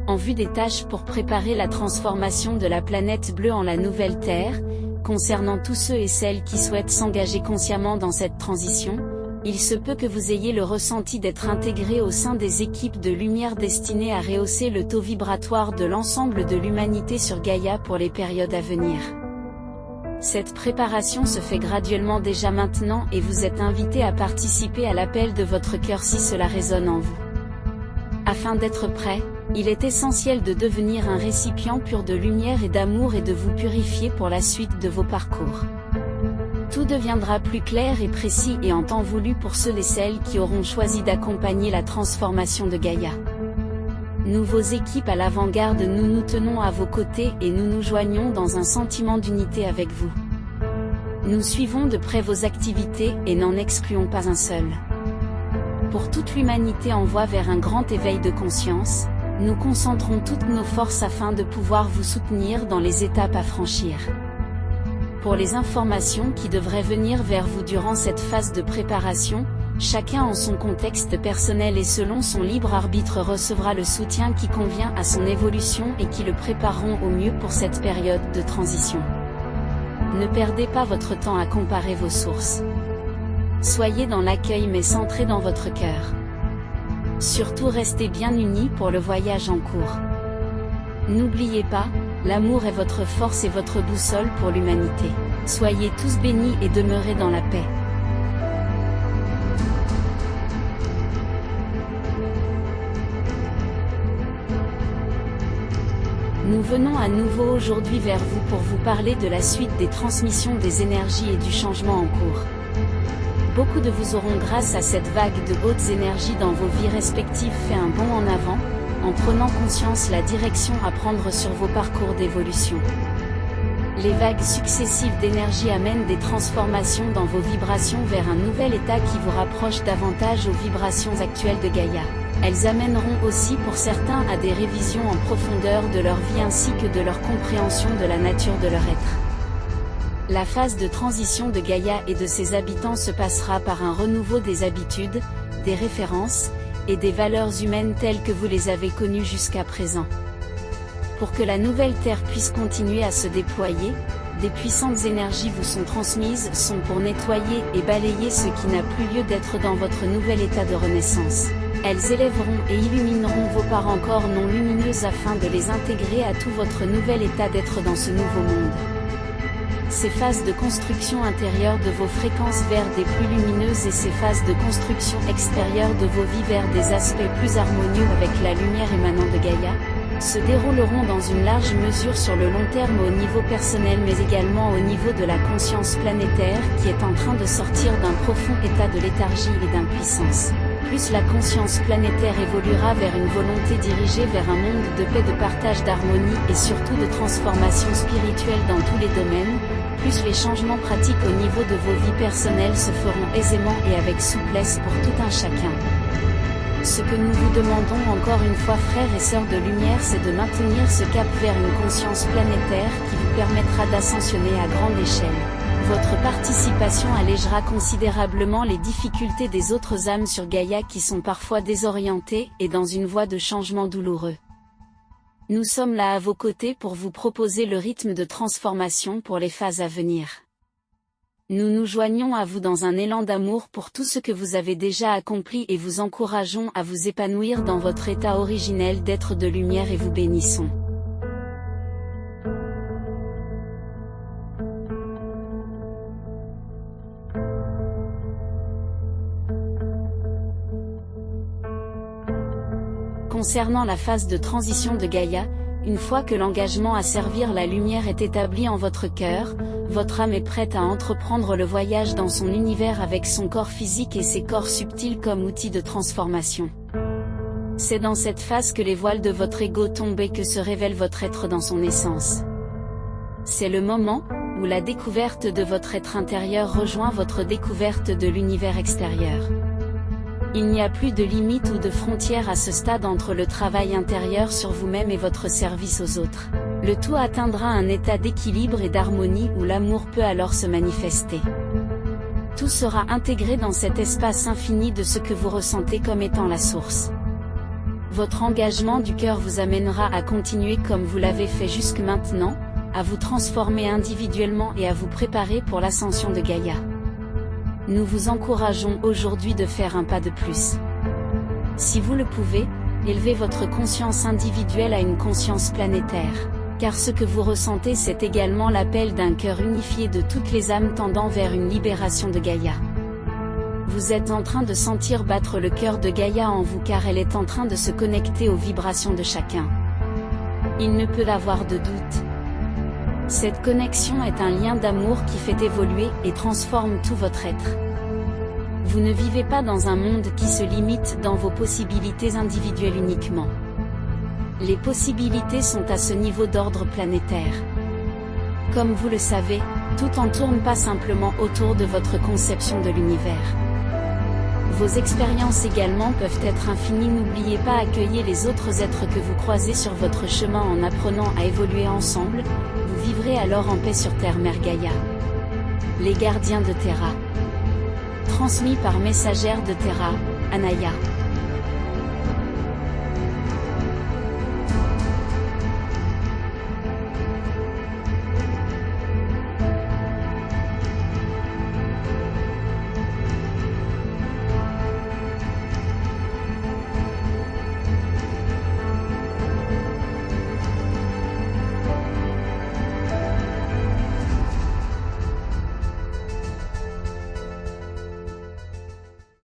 en vue des tâches pour préparer la transformation de la planète bleue en la nouvelle Terre. Concernant tous ceux et celles qui souhaitent s'engager consciemment dans cette transition, il se peut que vous ayez le ressenti d'être intégré au sein des équipes de lumière destinées à rehausser le taux vibratoire de l'ensemble de l'humanité sur Gaïa pour les périodes à venir. Cette préparation se fait graduellement déjà maintenant et vous êtes invité à participer à l'appel de votre cœur si cela résonne en vous. Afin d'être prêt, il est essentiel de devenir un récipient pur de lumière et d'amour et de vous purifier pour la suite de vos parcours. Tout deviendra plus clair et précis et en temps voulu pour ceux et celles qui auront choisi d'accompagner la transformation de Gaïa. Nous, vos équipes à l'avant-garde, nous nous tenons à vos côtés et nous nous joignons dans un sentiment d'unité avec vous. Nous suivons de près vos activités et n'en excluons pas un seul. Pour toute l'humanité en voie vers un grand éveil de conscience, nous concentrons toutes nos forces afin de pouvoir vous soutenir dans les étapes à franchir. Pour les informations qui devraient venir vers vous durant cette phase de préparation, chacun en son contexte personnel et selon son libre arbitre recevra le soutien qui convient à son évolution et qui le prépareront au mieux pour cette période de transition. Ne perdez pas votre temps à comparer vos sources. Soyez dans l'accueil mais centrés dans votre cœur. Surtout restez bien unis pour le voyage en cours. N'oubliez pas, l'amour est votre force et votre boussole pour l'humanité. Soyez tous bénis et demeurez dans la paix. Nous venons à nouveau aujourd'hui vers vous pour vous parler de la suite des transmissions des énergies et du changement en cours. Beaucoup de vous auront grâce à cette vague de hautes énergies dans vos vies respectives fait un bond en avant, en prenant conscience la direction à prendre sur vos parcours d'évolution. Les vagues successives d'énergie amènent des transformations dans vos vibrations vers un nouvel état qui vous rapproche davantage aux vibrations actuelles de Gaïa. Elles amèneront aussi pour certains à des révisions en profondeur de leur vie ainsi que de leur compréhension de la nature de leur être. La phase de transition de Gaïa et de ses habitants se passera par un renouveau des habitudes, des références, et des valeurs humaines telles que vous les avez connues jusqu'à présent. Pour que la nouvelle Terre puisse continuer à se déployer, des puissantes énergies vous sont transmises pour nettoyer et balayer ce qui n'a plus lieu d'être dans votre nouvel état de renaissance. Elles élèveront et illumineront vos parts encore non lumineuses afin de les intégrer à tout votre nouvel état d'être dans ce nouveau monde. Ces phases de construction intérieure de vos fréquences vers des plus lumineuses et ces phases de construction extérieure de vos vies vers des aspects plus harmonieux avec la lumière émanant de Gaïa, se dérouleront dans une large mesure sur le long terme au niveau personnel mais également au niveau de la conscience planétaire qui est en train de sortir d'un profond état de léthargie et d'impuissance. Plus la conscience planétaire évoluera vers une volonté dirigée vers un monde de paix, de partage, d'harmonie et surtout de transformation spirituelle dans tous les domaines, plus les changements pratiques au niveau de vos vies personnelles se feront aisément et avec souplesse pour tout un chacun. Ce que nous vous demandons encore une fois frères et sœurs de lumière, c'est de maintenir ce cap vers une conscience planétaire qui vous permettra d'ascensionner à grande échelle. Votre participation allégera considérablement les difficultés des autres âmes sur Gaïa qui sont parfois désorientées et dans une voie de changement douloureux. Nous sommes là à vos côtés pour vous proposer le rythme de transformation pour les phases à venir. Nous nous joignons à vous dans un élan d'amour pour tout ce que vous avez déjà accompli et vous encourageons à vous épanouir dans votre état originel d'être de lumière et vous bénissons. Concernant la phase de transition de Gaïa, une fois que l'engagement à servir la lumière est établi en votre cœur, votre âme est prête à entreprendre le voyage dans son univers avec son corps physique et ses corps subtils comme outil de transformation. C'est dans cette phase que les voiles de votre ego tombent et que se révèle votre être dans son essence. C'est le moment où la découverte de votre être intérieur rejoint votre découverte de l'univers extérieur. Il n'y a plus de limites ou de frontières à ce stade entre le travail intérieur sur vous-même et votre service aux autres. Le tout atteindra un état d'équilibre et d'harmonie où l'amour peut alors se manifester. Tout sera intégré dans cet espace infini de ce que vous ressentez comme étant la source. Votre engagement du cœur vous amènera à continuer comme vous l'avez fait jusque maintenant, à vous transformer individuellement et à vous préparer pour l'ascension de Gaïa. Nous vous encourageons aujourd'hui de faire un pas de plus. Si vous le pouvez, élevez votre conscience individuelle à une conscience planétaire, car ce que vous ressentez c'est également l'appel d'un cœur unifié de toutes les âmes tendant vers une libération de Gaïa. Vous êtes en train de sentir battre le cœur de Gaïa en vous car elle est en train de se connecter aux vibrations de chacun. Il ne peut avoir de doute. Cette connexion est un lien d'amour qui fait évoluer et transforme tout votre être. Vous ne vivez pas dans un monde qui se limite dans vos possibilités individuelles uniquement. Les possibilités sont à ce niveau d'ordre planétaire. Comme vous le savez, tout en tourne pas simplement autour de votre conception de l'univers. Vos expériences également peuvent être infinies. N'oubliez pas d'accueillir les autres êtres que vous croisez sur votre chemin en apprenant à évoluer ensemble, vous vivrez alors en paix sur Terre Mère Gaïa. Les gardiens de Terra. Transmis par messagère de Terra, Anaya.